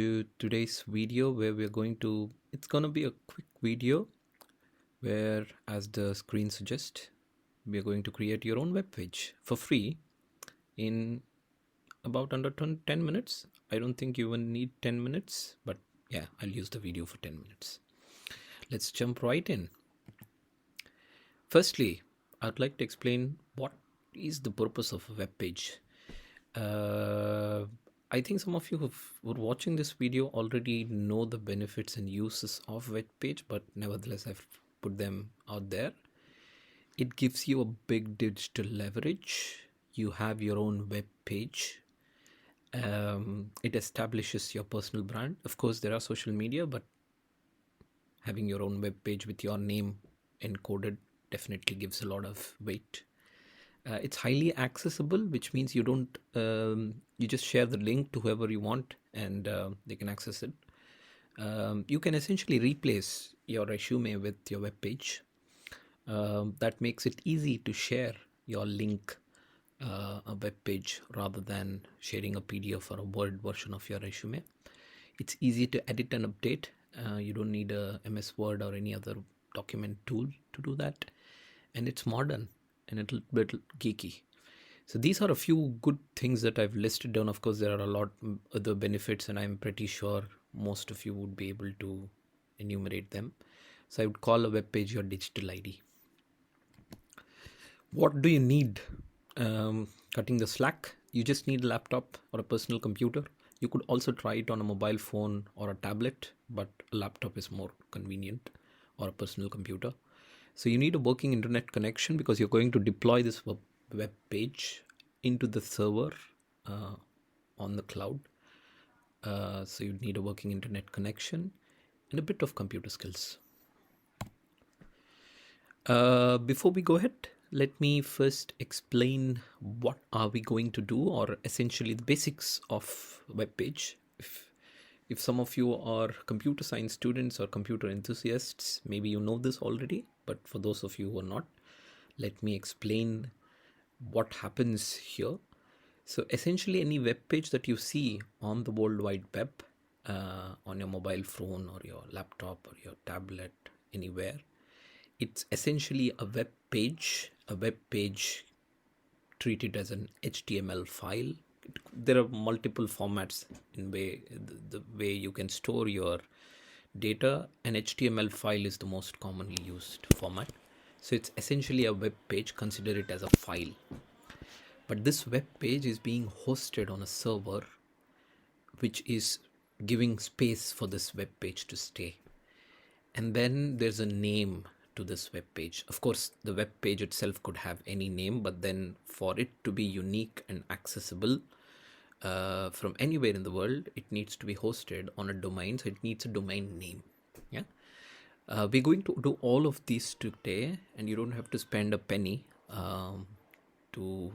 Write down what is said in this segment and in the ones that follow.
To today's video where it's going to be a quick video where, as the screen suggests, we're going to create your own web page for free in about under 10 minutes. I don't think you even need 10 minutes, but yeah, I'll use the video for 10 minutes. Let's jump right in. Firstly, I'd like to explain what is the purpose of a web page. I think some of you who were watching this video already know the benefits and uses of web page, but nevertheless I've put them out there. It gives you a big digital leverage. You have your own web page. It establishes your personal brand. Of course, there are social media, but having your own web page with your name encoded definitely gives a lot of weight. It's highly accessible, which means you don't you just share the link to whoever you want and they can access it. You can essentially replace your resume with your web page. That makes it easy to share your link, a web page, rather than sharing a PDF or a Word version of your resume. It's easy to edit and update. You don't need a MS Word or any other document tool to do that. And it's modern and a little bit geeky. So these are a few good things that I've listed down. Of course, there are a lot other benefits, and I'm pretty sure most of you would be able to enumerate them. So I would call a web page your digital ID. What do you need? Cutting the slack, you just need a laptop or a personal computer. You could also try it on a mobile phone or a tablet, but a laptop is more convenient, or a personal computer. So you need a working internet connection because you're going to deploy this web page into the server on the cloud. So you need a working internet connection and a bit of computer skills. Before we go ahead, let me first explain what are we going to do, or essentially the basics of web page. If some of you are computer science students or computer enthusiasts, maybe you know this already, but for those of you who are not, let me explain what happens here. So essentially, any web page that you see on the World Wide Web, on your mobile phone or your laptop or your tablet, anywhere, it's essentially a web page treated as an HTML file. There are multiple formats in the way you can store your data. An HTML file is the most commonly used format. So it's essentially a web page. Consider it as a file. But this web page is being hosted on a server, which is giving space for this web page to stay. And then there's a name to this web page. Of course, the web page itself could have any name, but then for it to be unique and accessible from anywhere in the world, it needs to be hosted on a domain. So it needs a domain name. Yeah, we're going to do all of these today, and you don't have to spend a penny to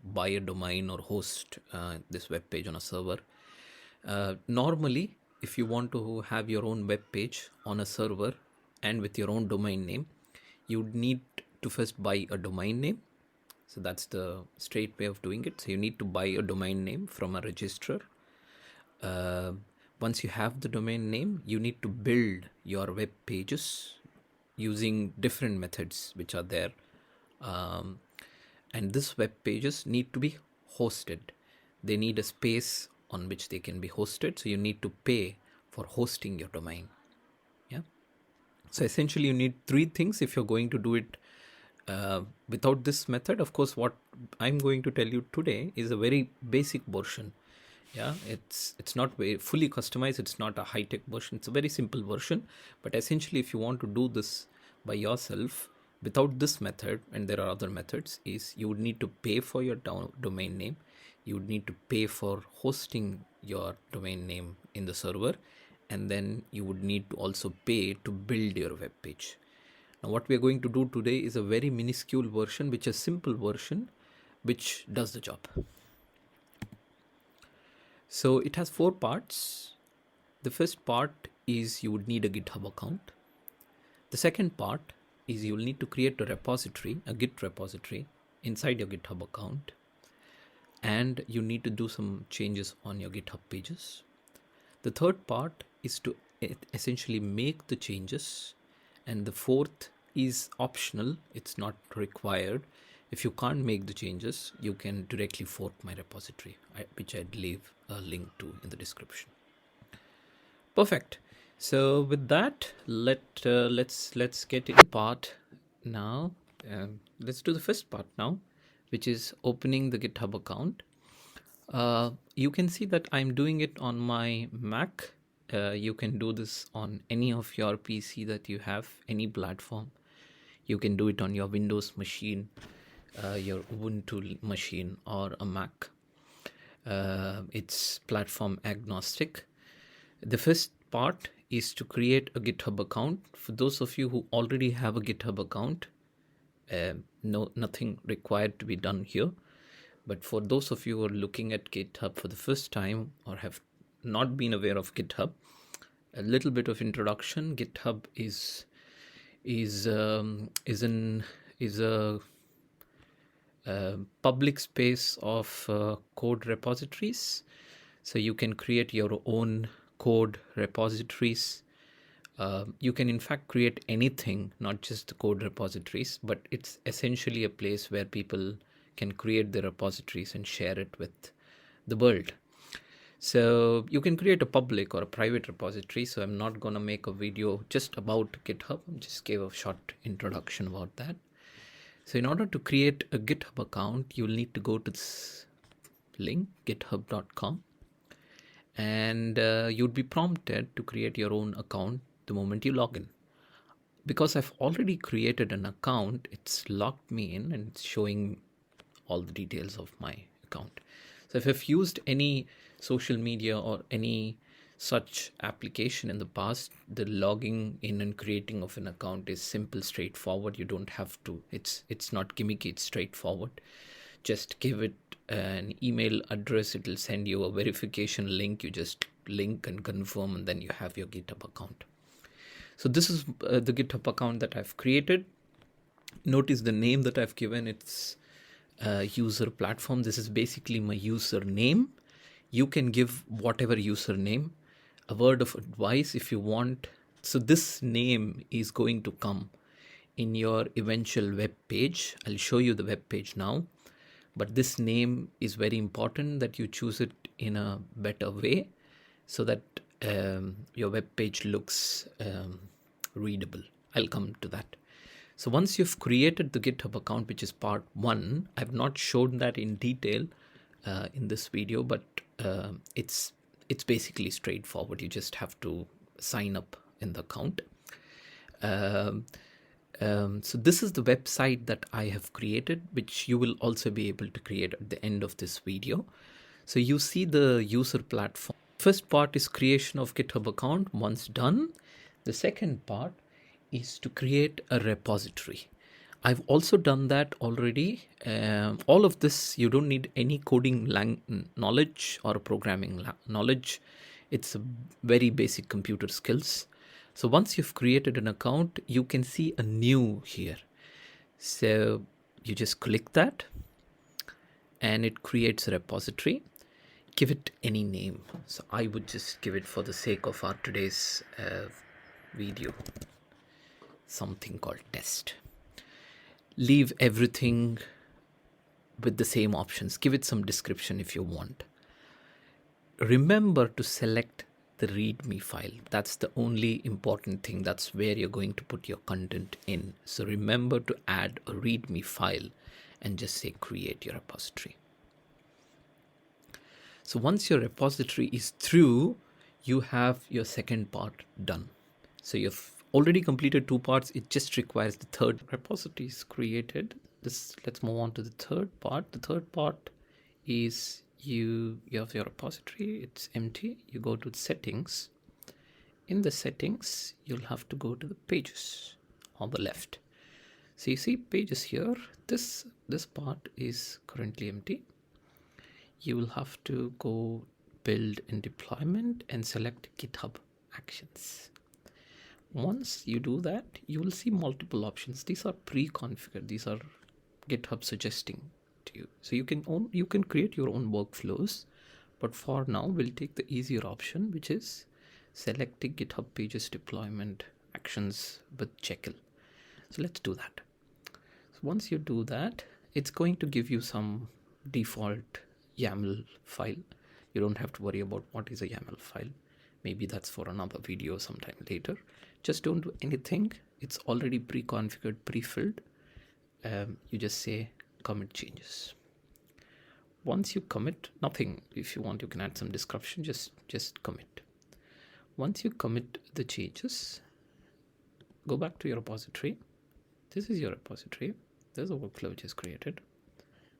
buy a domain or host this web page on a server. Normally, if you want to have your own web page on a server and with your own domain name, you would need to first buy a domain name. So that's the straight way of doing it. So you need to buy a domain name from a registrar. Once you have the domain name, you need to build your web pages using different methods which are there. And these web pages need to be hosted. They need a space on which they can be hosted. So you need to pay for hosting your domain. Yeah. So essentially you need three things if you're going to do it without this method. Of course, what I'm going to tell you today is a very basic version. Yeah, it's not very fully customized. It's not a high-tech version. It's a very simple version. But essentially, if you want to do this by yourself without this method, and there are other methods, is you would need to pay for your domain name. You would need to pay for hosting your domain name in the server, and then you would need to also pay to build your web page. Now, what we are going to do today is a very minuscule version, which is a simple version, which does the job. So it has 4 parts. The first part is you would need a GitHub account. The second part is you will need to create a repository, a Git repository inside your GitHub account. And you need to do some changes on your GitHub pages. The third part is to essentially make the changes, and the fourth is optional, it's not required. If you can't make the changes, you can directly fork my repository, which I'd leave a link to in the description. Perfect. So with that, let's get into part now. Let's do the first part now, which is opening the GitHub account. You can see that I'm doing it on my Mac. You can do this on any of your PC that you have, any platform. You can do it on your Windows machine, your Ubuntu machine, or a Mac. It's platform agnostic. The first part is to create a GitHub account. For those of you who already have a GitHub account, nothing required to be done here. But for those of you who are looking at GitHub for the first time or have not been aware of GitHub, a little bit of introduction. GitHub is a public space of code repositories. So you can create your own code repositories. You can in fact create anything, not just the code repositories, but it's essentially a place where people can create their repositories and share it with the world. So you can create a public or a private repository. So I'm not going to make a video just about GitHub. I just gave a short introduction about that. So in order to create a GitHub account, you'll need to go to this link, github.com. And you'd be prompted to create your own account the moment you log in. Because I've already created an account, it's logged me in and it's showing all the details of my account. So if I've used any social media or any such application in the past, the logging in and creating of an account is simple, straightforward. You don't have to, it's not gimmicky, it's straightforward. Just give it an email address, it'll send you a verification link. You just link and confirm, and then you have your GitHub account. So this is the GitHub account that I've created. Notice the name that I've given, it's user platform. This is basically my username. You can give whatever username. A word of advice if you want. So this name is going to come in your eventual web page. I'll show you the web page now. But this name is very important that you choose it in a better way so that your web page looks readable. I'll come to that. So once you've created the GitHub account, which is part 1, I've not shown that in detail in this video, but it's basically straightforward. You just have to sign up in the account. So this is the website that I have created, which you will also be able to create at the end of this video. So you see the user platform. First part is creation of GitHub account. Once done, the second part is to create a repository. I've also done that already. All of this, you don't need any coding knowledge or programming knowledge. It's a very basic computer skills. So once you've created an account, you can see a new here. So you just click that and it creates a repository. Give it any name. So I would just give it, for the sake of our today's video, something called test. Leave everything with the same options. Give it some description if you want. Remember to select the README file. That's the only important thing. That's where you're going to put your content in. So remember to add a README file and just say create your repository. So once your repository is through, you have your second part done. So you've already completed 2 parts. It just requires the third. Repository is created. Let's move on to the third part. The third part is you have your repository. It's empty. You go to the settings. In the settings, you'll have to go to the pages on the left. So you see pages here. This part is currently empty. You will have to go build and deployment and select GitHub Actions. Once you do that, you will see multiple options. These are pre-configured. These are GitHub suggesting to you. So you can create your own workflows, But for now, we'll take the easier option, which is selecting GitHub Pages deployment actions with Jekyll. So let's do that. So once you do that, it's going to give you some default YAML file. You don't have to worry about what is a YAML file. Maybe that's for another video sometime later. Just don't do anything. It's already pre-configured, pre-filled. You just say commit changes. Once you commit, nothing. If you want, you can add some description. Just commit. Once you commit the changes, go back to your repository. This is your repository. There's a workflow which is created.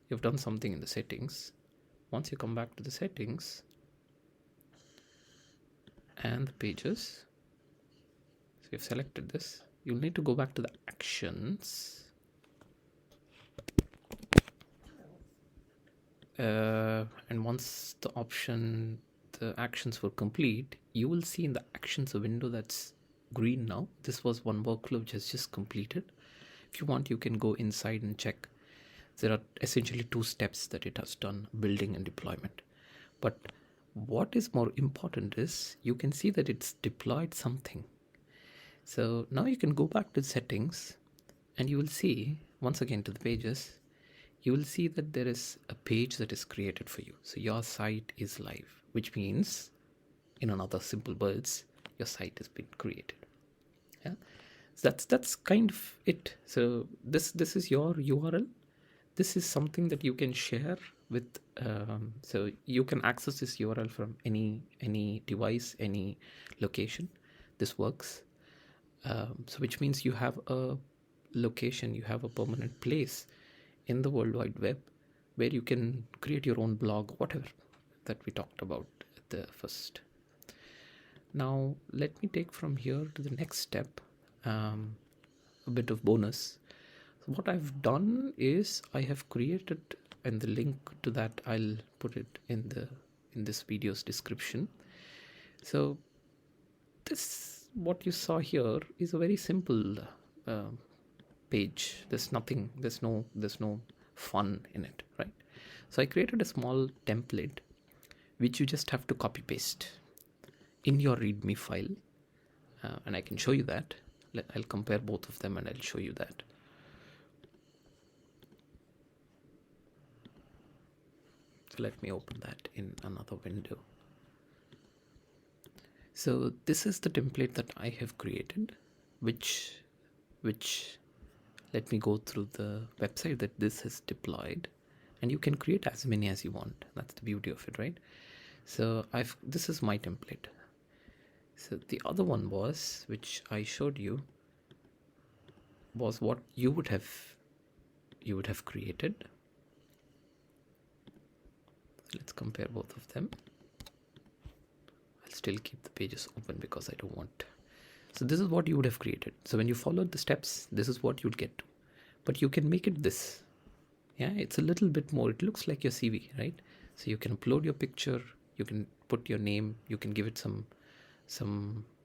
You've done something in the settings. Once you come back to the settings and the pages, so you've selected this, you'll need to go back to the actions. And once the actions were complete, you will see in the actions a window that's green now. This was one workflow which has just completed. If you want, you can go inside and check. There are essentially 2 steps that it has done, building and deployment. But what is more important is you can see that it's deployed something. So now you can go back to settings and you will see, once again to the pages, you will see that there is a page that is created for you. So your site is live, which means, in another simple words, your site has been created. Yeah, so that's kind of it. So this is your URL. This is something that you can share with. So you can access this URL from any device, any location. This works. So which means you have a location, you have a permanent place in the World Wide Web where you can create your own blog, whatever that we talked about at the first. Now let me take from here to the next step, a bit of bonus. So what I've done is I have created, and the link to that I'll put it in this video's description. So this, what you saw here, is a very simple page. There's no fun in it, right? So I created a small template which you just have to copy paste in your readme file, and I can show you that. I'll compare both of them and I'll show you that. So let me open that in another window. So this is the template that I have created, which let me go through the website that this is deployed, and you can create as many as you want. That's the beauty of it, right? So this is my template. So the other one was, which I showed you, was what you would have created. So let's compare both of them. I'll still keep the pages open because I don't want. So this is what you would have created. So when you followed the steps, this is what you'd get to. But you can make it this. Yeah, it's a little bit more. It looks like your CV, right? So you can upload your picture, you can put your name, you can give it some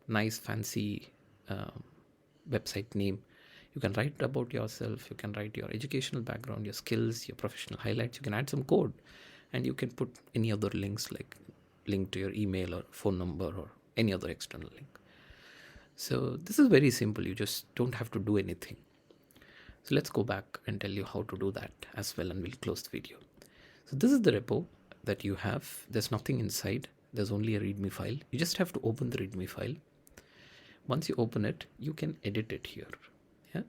nice fancy website name. You can write about yourself, you can write your educational background, your skills, your professional highlights. You can add some code, and you can put any other links, like link to your email or phone number or any other external link. So this is very simple. You just don't have to do anything. So let's go back and tell you how to do that as well, and we'll close the video. So this is the repo that you have. There's nothing inside. There's only a readme file. You just have to open the readme file. Once you open it, you can edit it here. Yeah.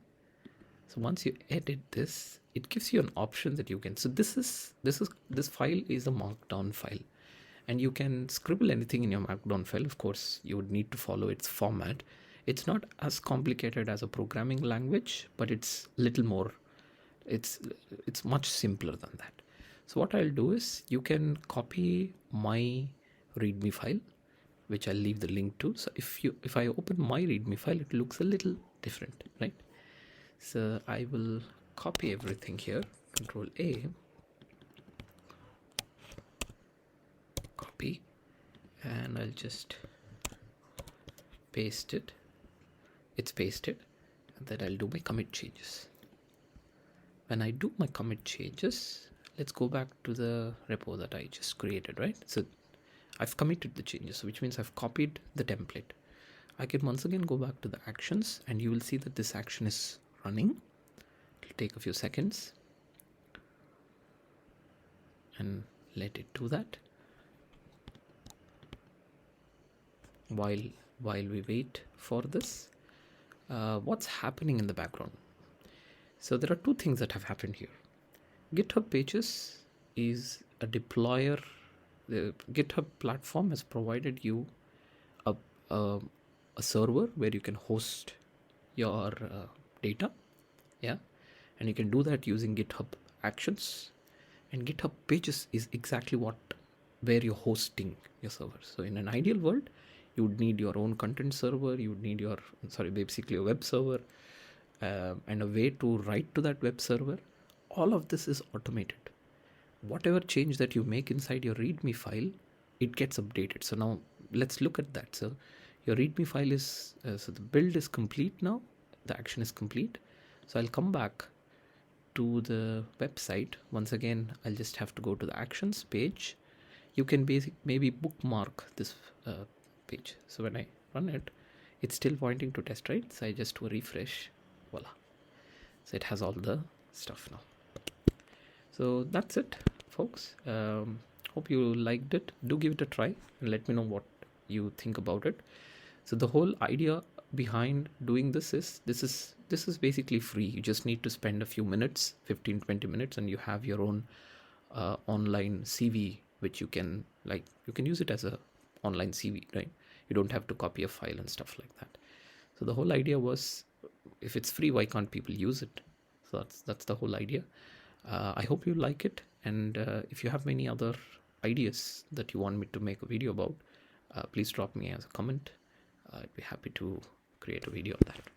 So once you edit this, it gives you an option that you can. So this file is a markdown file, and you can scribble anything in your markdown file. Of course, you would need to follow its format. It's not as complicated as a programming language, but it's little more. It's much simpler than that. So what I'll do is, you can copy my readme file, which I'll leave the link to. So if I open my readme file, it looks a little different, right? So I will copy everything here. Control A, copy, and I'll just paste it. It's pasted, and then I'll do my commit changes. When I do my commit changes, let's go back to the repo that I just created, right? So I've committed the changes, which means I've copied the template. I can once again go back to the actions, and you will see that this action is running. It'll take a few seconds, and let it do that. While we wait for this, what's happening in the background? So there are two things that have happened here. GitHub Pages is a deployer. The GitHub platform has provided you a server where you can host your data, yeah, and you can do that using GitHub Actions. And GitHub Pages is exactly where you're hosting your server. So in an ideal world, you would need your own content server. You would need basically a web server, and a way to write to that web server. All of this is automated. Whatever change that you make inside your README file, it gets updated. So now let's look at that. So your README file is, so the build is complete now. The action is complete. So I'll come back to the website. Once again, I'll just have to go to the actions page. You can maybe bookmark this page. So when I run it, it's still pointing to test, right? So I just refresh, voila. So it has all the stuff now. So that's it, folks. Hope you liked it. Do give it a try and let me know what you think about it. So the whole idea behind doing this is basically free. You just need to spend a few minutes, 15-20 minutes, and you have your own online CV, which you can use it as a online CV, right? You don't have to copy a file and stuff like that. So the whole idea was, if it's free, why can't people use it? So that's the whole idea. I hope you like it, and if you have many other ideas that you want me to make a video about, please drop me as a comment. I'd be happy to create a video of that.